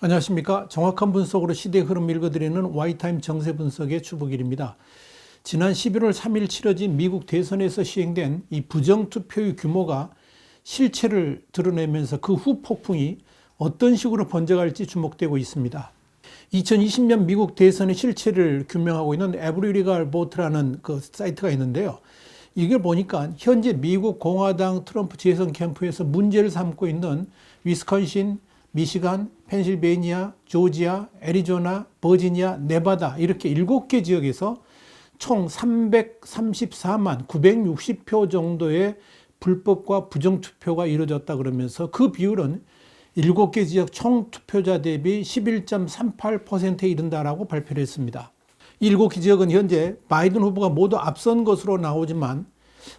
안녕하십니까. 정확한 분석으로 시대 흐름 읽어드리는 Y타임 정세 분석의 주복일입니다. 지난 11월 3일 치러진 미국 대선에서 시행된 이 부정투표의 규모가 실체를 드러내면서 그 후 폭풍이 어떤 식으로 번져갈지 주목되고 있습니다. 2020년 미국 대선의 실체를 규명하고 있는 에브리리갈 보트라는 그 사이트가 있는데요. 이걸 보니까 현재 미국 공화당 트럼프 재선 캠프에서 문제를 삼고 있는 위스콘신, 미시간, 펜실베이니아, 조지아, 애리조나, 버지니아, 네바다 이렇게 7개 지역에서 총 334만 960표 정도의 불법과 부정투표가 이루어졌다 그러면서 그 비율은 7개 지역 총 투표자 대비 11.38%에 이른다라고 발표를 했습니다. 7개 지역은 현재 바이든 후보가 모두 앞선 것으로 나오지만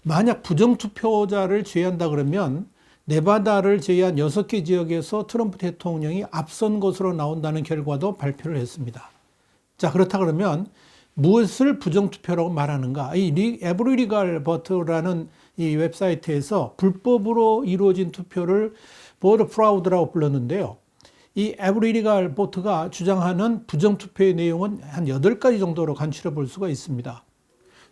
만약 부정투표자를 제외한다 그러면 네바다를 제외한 6개 지역에서 트럼프 대통령이 앞선 것으로 나온다는 결과도 발표를 했습니다. 자, 그렇다 그러면 무엇을 부정투표라고 말하는가? 이 에브리리갈 버트라는 이 웹사이트에서 불법으로 이루어진 투표를 보드 프라우드라고 불렀는데요. 이 에브리리갈 버트가 주장하는 부정투표의 내용은 한 8가지 정도로 간추려 볼 수가 있습니다.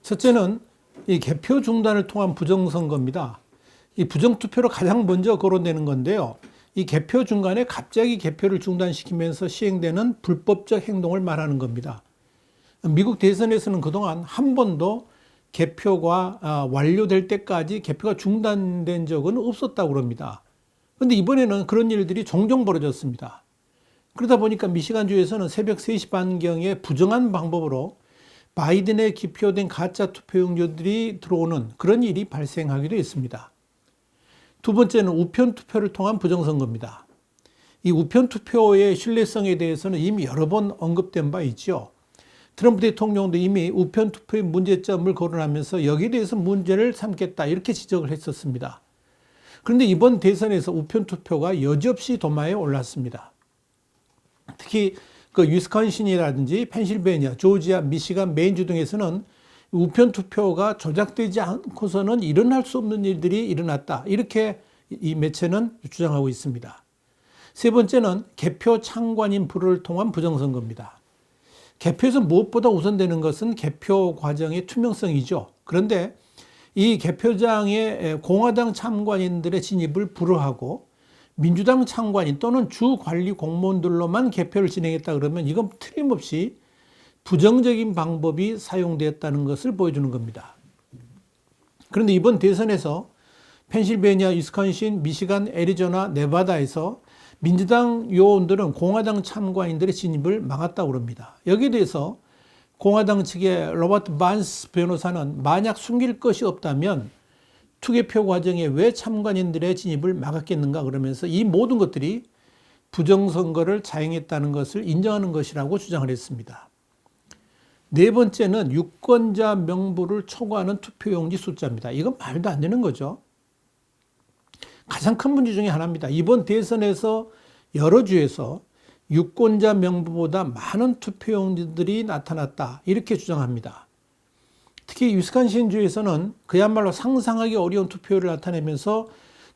첫째는 이 개표 중단을 통한 부정선거입니다. 이 부정투표로 가장 먼저 거론되는 건데요. 이 개표 중간에 갑자기 개표를 중단시키면서 시행되는 불법적 행동을 말하는 겁니다. 미국 대선에서는 그동안 한 번도 개표가 완료될 때까지 개표가 중단된 적은 없었다고 합니다. 그런데 이번에는 그런 일들이 종종 벌어졌습니다. 그러다 보니까 미시간주에서는 새벽 3시 반경에 부정한 방법으로 바이든에 기표된 가짜 투표용지들이 들어오는 그런 일이 발생하기도 했습니다. 두 번째는 우편투표를 통한 부정선거입니다. 이 우편투표의 신뢰성에 대해서는 이미 여러 번 언급된 바 있죠. 트럼프 대통령도 이미 우편투표의 문제점을 거론하면서 여기에 대해서 문제를 삼겠다 이렇게 지적을 했었습니다. 그런데 이번 대선에서 우편투표가 여지없이 도마에 올랐습니다. 특히 그 위스콘신이라든지 펜실베이니아, 조지아, 미시간, 메인주 등에서는 우편투표가 조작되지 않고서는 일어날 수 없는 일들이 일어났다. 이렇게 이 매체는 주장하고 있습니다. 세 번째는 개표 참관인 불을 통한 부정선거입니다. 개표에서 무엇보다 우선되는 것은 개표 과정의 투명성이죠. 그런데 이 개표장에 공화당 참관인들의 진입을 불허하고 민주당 참관인 또는 주 관리 공무원들로만 개표를 진행했다 그러면 이건 틀림없이 부정적인 방법이 사용되었다는 것을 보여주는 겁니다. 그런데 이번 대선에서 펜실베이니아, 위스콘신, 미시간, 애리조나, 네바다에서 민주당 요원들은 공화당 참관인들의 진입을 막았다고 합니다. 여기에 대해서 공화당 측의 로버트 반스 변호사는 만약 숨길 것이 없다면 투개표 과정에 왜 참관인들의 진입을 막았겠는가 그러면서 이 모든 것들이 부정선거를 자행했다는 것을 인정하는 것이라고 주장을 했습니다. 네 번째는 유권자 명부를 초과하는 투표용지 숫자입니다. 이건 말도 안 되는 거죠. 가장 큰 문제 중에 하나입니다. 이번 대선에서 여러 주에서 유권자 명부보다 많은 투표용지들이 나타났다. 이렇게 주장합니다. 특히 위스콘신주에서는 그야말로 상상하기 어려운 투표율을 나타내면서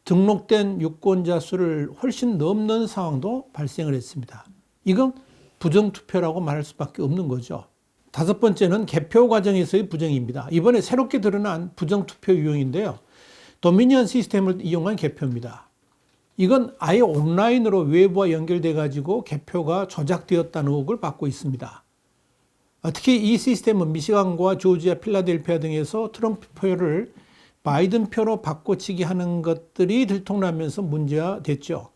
등록된 유권자 수를 훨씬 넘는 상황도 발생을 했습니다. 이건 부정투표라고 말할 수밖에 없는 거죠. 다섯 번째는 개표 과정에서의 부정입니다. 이번에 새롭게 드러난 부정투표 유형인데요. 도미니언 시스템을 이용한 개표입니다. 이건 아예 온라인으로 외부와 연결돼 가지고 개표가 조작되었다는 의혹을 받고 있습니다. 특히 이 시스템은 미시간과 조지아, 필라델피아 등에서 트럼프 표를 바이든 표로 바꿔치기 하는 것들이 들통나면서 문제가 됐죠.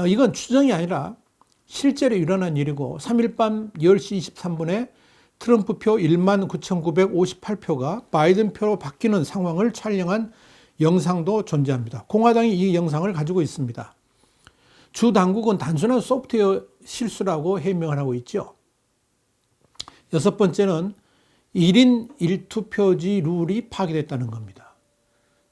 이건 추정이 아니라 실제로 일어난 일이고 3일 밤 10시 23분에 트럼프 표 19,958표가 바이든 표로 바뀌는 상황을 촬영한 영상도 존재합니다. 공화당이 이 영상을 가지고 있습니다. 주 당국은 단순한 소프트웨어 실수라고 해명을 하고 있죠. 여섯 번째는 1인 1투표지 룰이 파기됐다는 겁니다.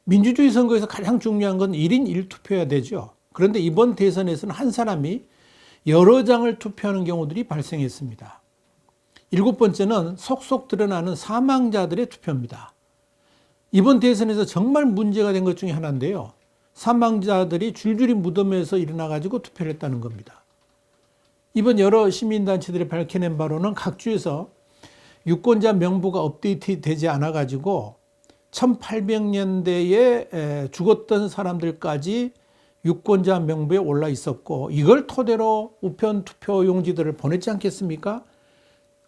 민주주의 선거에서 가장 중요한 건 1인 1투표여야 되죠. 그런데 이번 대선에서는 한 사람이 여러 장을 투표하는 경우들이 발생했습니다. 일곱 번째는 속속 드러나는 사망자들의 투표입니다. 이번 대선에서 정말 문제가 된 것 중에 하나인데요. 사망자들이 줄줄이 무덤에서 일어나가지고 투표를 했다는 겁니다. 이번 여러 시민단체들이 밝혀낸 바로는 각 주에서 유권자 명부가 업데이트되지 않아 가지고 1800년대에 죽었던 사람들까지 유권자 명부에 올라 있었고, 이걸 토대로 우편 투표 용지들을 보냈지 않겠습니까?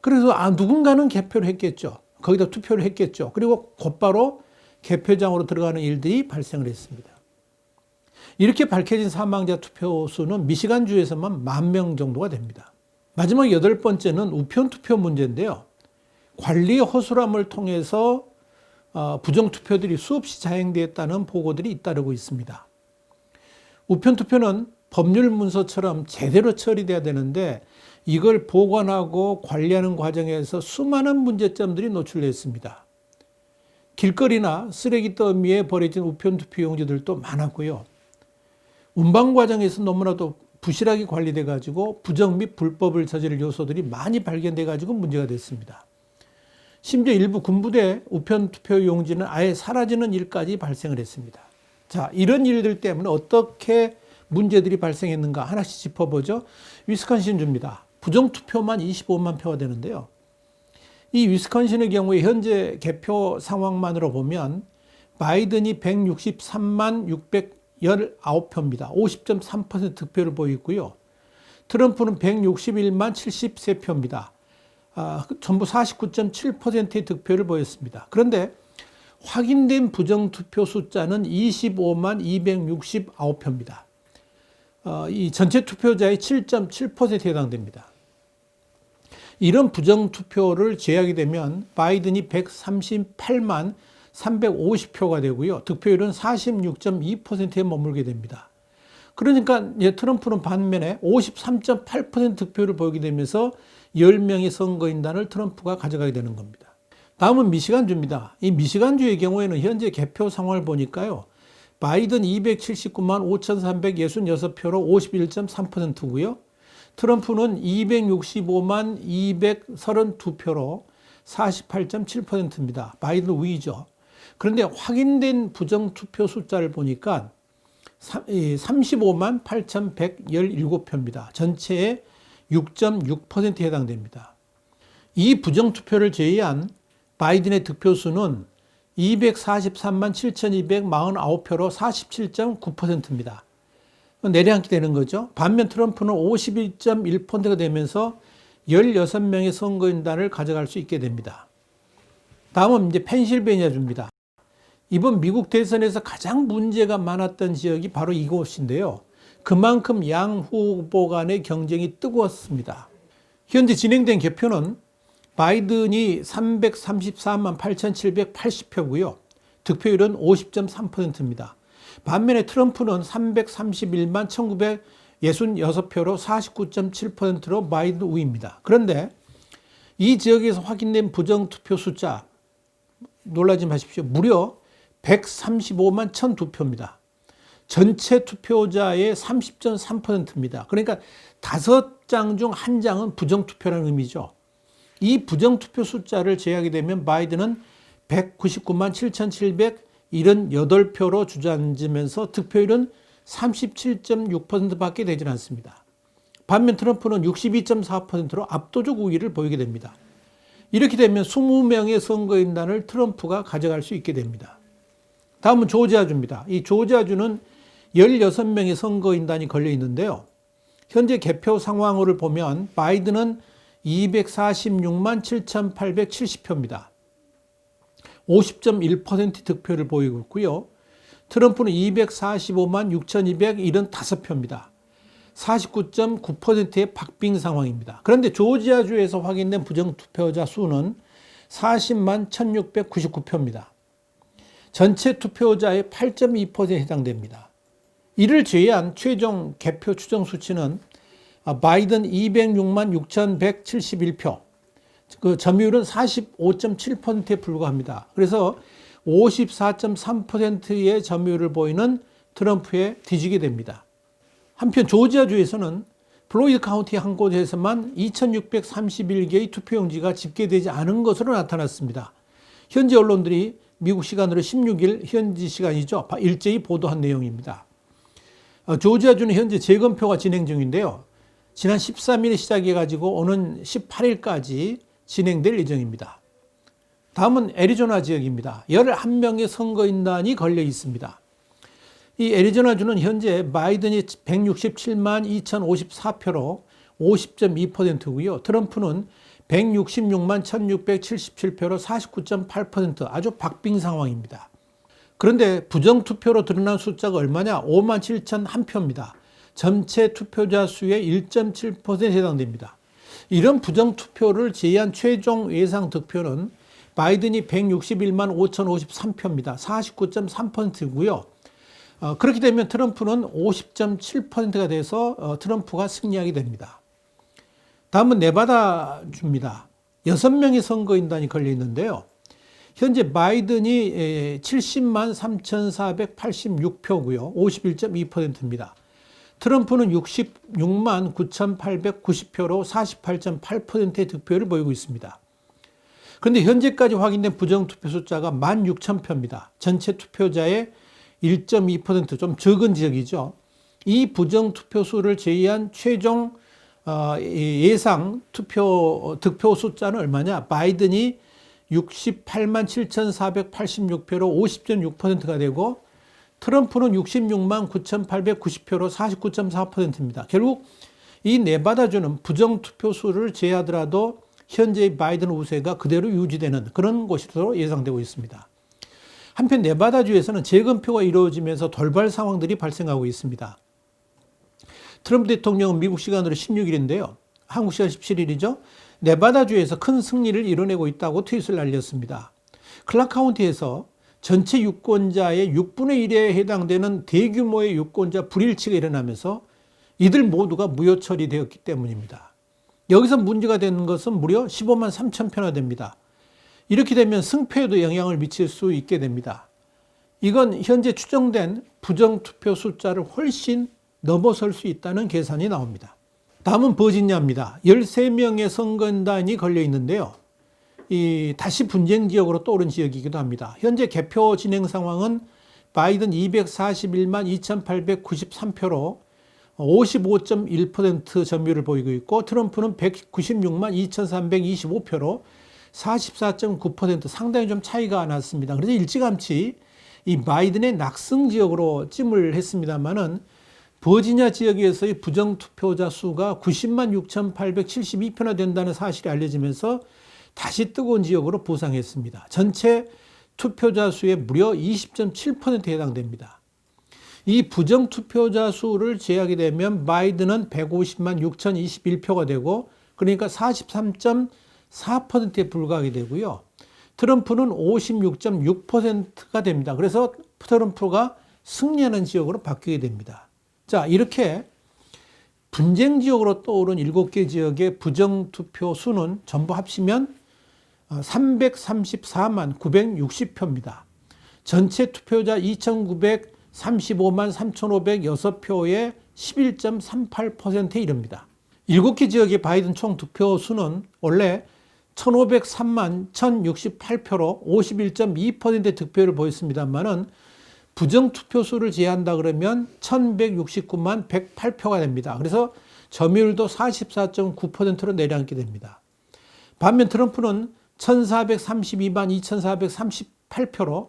그래서 누군가는 개표를 했겠죠. 거기다 투표를 했겠죠. 그리고 곧바로 개표장으로 들어가는 일들이 발생을 했습니다. 이렇게 밝혀진 사망자 투표 수는 미시간주에서만 10,000명 정도가 됩니다. 마지막 8번째는 우편 투표 문제인데요. 관리 허술함을 통해서 부정투표들이 수없이 자행되었다는 보고들이 잇따르고 있습니다. 우편투표는 법률 문서처럼 제대로 처리돼야 되는데 이걸 보관하고 관리하는 과정에서 수많은 문제점들이 노출됐습니다. 길거리나 쓰레기 더미에 버려진 우편투표 용지들도 많았고요. 운반 과정에서 너무나도 부실하게 관리돼 가지고 부정 및 불법을 저지를 요소들이 많이 발견돼 가지고 문제가 됐습니다. 심지어 일부 군부대 우편투표 용지는 아예 사라지는 일까지 발생을 했습니다. 자, 이런 일들 때문에 어떻게 문제들이 발생했는가 하나씩 짚어보죠. 위스콘신주입니다. 부정투표만 25만 표가 되는데요. 이 위스콘신의 경우에 현재 개표 상황만으로 보면 바이든이 163만 619표입니다. 50.3% 득표를 보이고요. 트럼프는 161만 73표입니다. 전부 49.7%의 득표를 보였습니다. 그런데 확인된 부정투표 숫자는 25만 269표입니다. 이 전체 투표자의 7.7%에 해당됩니다. 이런 부정투표를 제하게 되면 바이든이 138만 350표가 되고요. 득표율은 46.2%에 머물게 됩니다. 그러니까 트럼프는 반면에 53.8% 득표를 보이게 되면서 10명의 선거인단을 트럼프가 가져가게 되는 겁니다. 다음은 미시간주입니다. 이 미시간주의 경우에는 현재 개표 상황을 보니까요. 바이든 279만 5,366표로 51.3%고요. 트럼프는 265만 232표로 48.7%입니다. 바이든 우위죠. 그런데 확인된 부정투표 숫자를 보니까 35만 8,117표입니다. 전체의 6.6%에 해당됩니다. 이 부정투표를 제외한 바이든의 득표수는 243만 7,249표로 47.9%입니다. 내려앉게 되는 거죠. 반면 트럼프는 51.1%가 되면서 16명의 선거인단을 가져갈 수 있게 됩니다. 다음은 이제 펜실베니아주입니다. 이번 미국 대선에서 가장 문제가 많았던 지역이 바로 이곳인데요. 그만큼 양 후보 간의 경쟁이 뜨거웠습니다. 현재 진행된 개표는 바이든이 334만 8,780표고요. 득표율은 50.3%입니다. 반면에 트럼프는 331만 1,966표로 49.7%로 바이든 우위입니다. 그런데 이 지역에서 확인된 부정투표 숫자 놀라지 마십시오. 무려 135만 1,002표입니다. 전체 투표자의 30.3%입니다. 그러니까 5장 중 1장은 부정투표라는 의미죠. 이 부정투표 숫자를 제하게 되면 바이든은 199만 7,778표로 주저앉으면서 득표율은 37.6%밖에 되지 않습니다. 반면 트럼프는 62.4%로 압도적 우위를 보이게 됩니다. 이렇게 되면 20명의 선거인단을 트럼프가 가져갈 수 있게 됩니다. 다음은 조지아주입니다. 이 조지아주는 16명의 선거인단이 걸려 있는데요. 현재 개표 상황을 보면 바이든은 246만 7,870표입니다. 50.1% 득표를 보이고 있고요. 트럼프는 245만 6,275표입니다. 49.9%의 박빙 상황입니다. 그런데 조지아주에서 확인된 부정투표자 수는 40만 1,699표입니다. 전체 투표자의 8.2%에 해당됩니다. 이를 제외한 최종 개표 추정 수치는 바이든 206만 6,171표, 그 점유율은 45.7%에 불과합니다. 그래서 54.3%의 점유율을 보이는 트럼프에 뒤지게 됩니다. 한편 조지아주에서는 플로이드 카운티 한 곳에서만 2,631개의 투표용지가 집계되지 않은 것으로 나타났습니다. 현지 언론들이 미국 시간으로 16일 현지 시간이죠. 일제히 보도한 내용입니다. 조지아주는 현재 재검표가 진행 중인데요. 지난 13일에 시작해가지고 오는 18일까지 진행될 예정입니다. 다음은 애리조나 지역입니다. 11명의 선거인단이 걸려 있습니다. 이 애리조나주는 현재 바이든이 167만 2054표로 50.2%고요. 트럼프는 166만 1677표로 49.8%, 아주 박빙 상황입니다. 그런데 부정투표로 드러난 숫자가 얼마냐? 5만 7001표입니다. 전체 투표자 수의 1.7%에 해당됩니다. 이런 부정투표를 제외한 최종 예상 득표는 바이든이 161만 5053표입니다. 49.3%고요. 그렇게 되면 트럼프는 50.7%가 돼서 트럼프가 승리하게 됩니다. 다음은 네바다주입니다. 6명의 선거인단이 걸려 있는데요. 현재 바이든이 70만 3,486표고요. 51.2%입니다. 트럼프는 66만 9,890표로 48.8%의 득표를 보이고 있습니다. 그런데 현재까지 확인된 부정투표 숫자가 16,000표입니다. 전체 투표자의 1.2%, 좀 적은 지역이죠. 이 부정투표 수를 제외한 최종 예상 득표 숫자는 얼마냐? 바이든이 68만 7,486표로 50.6%가 되고 트럼프는 66만 9,890표로 49.4%입니다. 결국 이 네바다주는 부정투표 수를 제외하더라도 현재의 바이든 우세가 그대로 유지되는 그런 곳으로 예상되고 있습니다. 한편 네바다주에서는 재검표가 이루어지면서 돌발 상황들이 발생하고 있습니다. 트럼프 대통령은 미국 시간으로 16일인데요. 한국 시간 17일이죠. 네바다주에서 큰 승리를 이뤄내고 있다고 트윗을 날렸습니다. 클락 카운티에서 전체 유권자의 6분의 1에 해당되는 대규모의 유권자 불일치가 일어나면서 이들 모두가 무효 처리되었기 때문입니다. 여기서 문제가 되는 것은 무려 15만 3천 표나 됩니다. 이렇게 되면 승패에도 영향을 미칠 수 있게 됩니다. 이건 현재 추정된 부정투표 숫자를 훨씬 넘어설 수 있다는 계산이 나옵니다. 다음은 버지니아입니다. 13명의 선거인단이 걸려 있는데요. 다시 분쟁 지역으로 떠오른 지역이기도 합니다. 현재 개표 진행 상황은 바이든 241만 2,893표로 55.1% 점유율을 보이고 있고 트럼프는 196만 2,325표로 44.9%, 상당히 좀 차이가 났습니다. 그래서 일찌감치 이 바이든의 낙승 지역으로 찜을 했습니다만은 버지니아 지역에서의 부정투표자 수가 90만 6,872표나 된다는 사실이 알려지면서 다시 뜨거운 지역으로 부상했습니다. 전체 투표자 수의 무려 20.7%에 해당됩니다. 이 부정투표자 수를 제하게 되면 바이든은 150만 6,021표가 되고 그러니까 43.4%에 불과하게 되고요. 트럼프는 56.6%가 됩니다. 그래서 트럼프가 승리하는 지역으로 바뀌게 됩니다. 자, 이렇게 분쟁 지역으로 떠오른 7개 지역의 부정투표 수는 전부 합치면 334만 960표입니다. 전체 투표자 2,935만 3,506표의 11.38%에 이릅니다. 7개 지역의 바이든 총 득표 수는 원래 1,503만 1,068표로 51.2%의 득표를 보였습니다만은 부정투표 수를 제한한다 그러면 1,169만 108표가 됩니다. 그래서 점유율도 44.9%로 내려앉게 됩니다. 반면 트럼프는 1,432만 2,438표로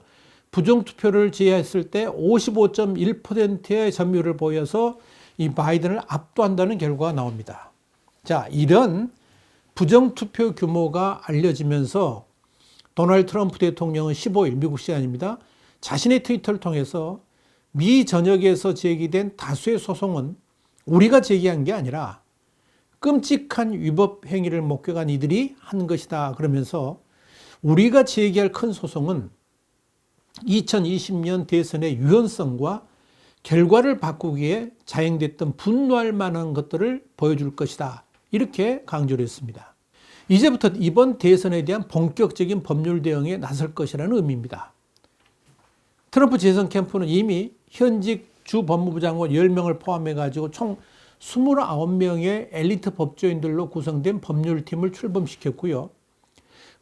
부정투표를 제외했을 때 55.1%의 점유율을 보여서 이 바이든을 압도한다는 결과가 나옵니다. 자, 이런 부정투표 규모가 알려지면서 도널드 트럼프 대통령은 15일 미국 시간입니다. 자신의 트위터를 통해서 미 전역에서 제기된 다수의 소송은 우리가 제기한 게 아니라 끔찍한 위법 행위를 목격한 이들이 한 것이다 그러면서 우리가 제기할 큰 소송은 2020년 대선의 유연성과 결과를 바꾸기에 자행됐던 분노할 만한 것들을 보여줄 것이다. 이렇게 강조를 했습니다. 이제부터 이번 대선에 대한 본격적인 법률 대응에 나설 것이라는 의미입니다. 트럼프 재선 캠프는 이미 현직 주 법무부 장관 10명을 포함해가지고 총 29명의 엘리트 법조인들로 구성된 법률팀을 출범시켰고요.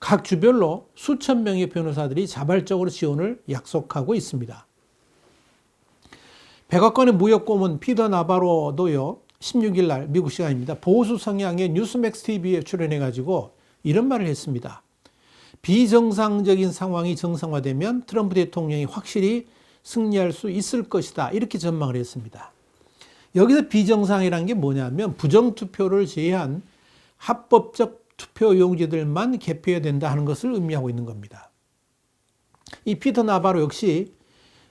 각 주별로 수천 명의 변호사들이 자발적으로 지원을 약속하고 있습니다. 백악관의 무역 고문 피터 나바로도요, 16일 날 미국 시간입니다. 보수 성향의 뉴스맥스 TV에 출연해가지고 이런 말을 했습니다. 비정상적인 상황이 정상화되면 트럼프 대통령이 확실히 승리할 수 있을 것이다. 이렇게 전망을 했습니다. 여기서 비정상이라는 게 뭐냐면 부정투표를 제외한 합법적 투표 용지들만 개표해야 된다 하는 것을 의미하고 있는 겁니다. 이 피터 나바로 역시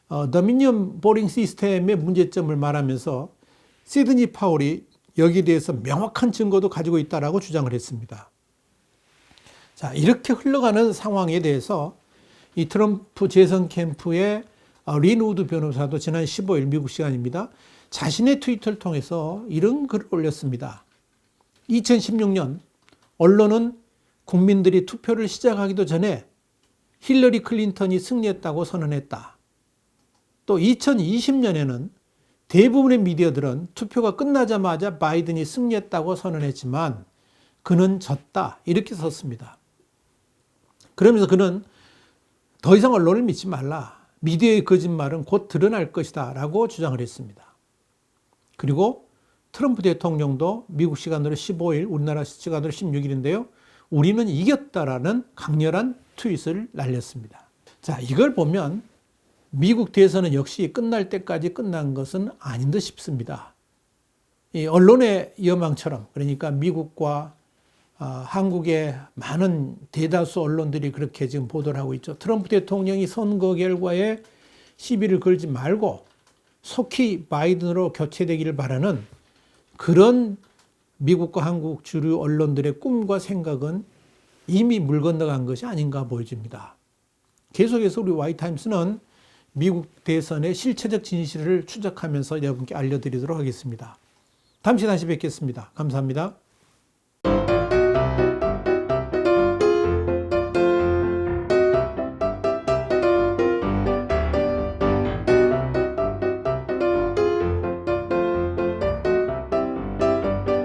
더미니언 보링 시스템의 문제점을 말하면서 시드니 파월이 여기에 대해서 명확한 증거도 가지고 있다라고 주장을 했습니다. 자, 이렇게 흘러가는 상황에 대해서 이 트럼프 재선 캠프의 린 우드 변호사도 지난 15일 미국 시간입니다. 자신의 트위터를 통해서 이런 글을 올렸습니다. 2016년 언론은 국민들이 투표를 시작하기도 전에 힐러리 클린턴이 승리했다고 선언했다. 또 2020년에는 대부분의 미디어들은 투표가 끝나자마자 바이든이 승리했다고 선언했지만 그는 졌다. 이렇게 썼습니다. 그러면서 그는 더 이상 언론을 믿지 말라. 미디어의 거짓말은 곧 드러날 것이다. 라고 주장을 했습니다. 그리고 트럼프 대통령도 미국 시간으로 15일, 우리나라 시간으로 16일인데요. 우리는 이겼다라는 강렬한 트윗을 날렸습니다. 자, 이걸 보면 미국 대선은 역시 끝날 때까지 끝난 것은 아닌 듯 싶습니다. 이 언론의 여망처럼, 그러니까 미국과 한국의 많은 대다수 언론들이 그렇게 지금 보도를 하고 있죠. 트럼프 대통령이 선거 결과에 시비를 걸지 말고 속히 바이든으로 교체되기를 바라는 그런 미국과 한국 주류 언론들의 꿈과 생각은 이미 물 건너간 것이 아닌가 보여집니다. 계속해서 우리 와이타임스는 미국 대선의 실체적 진실을 추적하면서 여러분께 알려드리도록 하겠습니다. 다음 시간에 다시 뵙겠습니다. 감사합니다.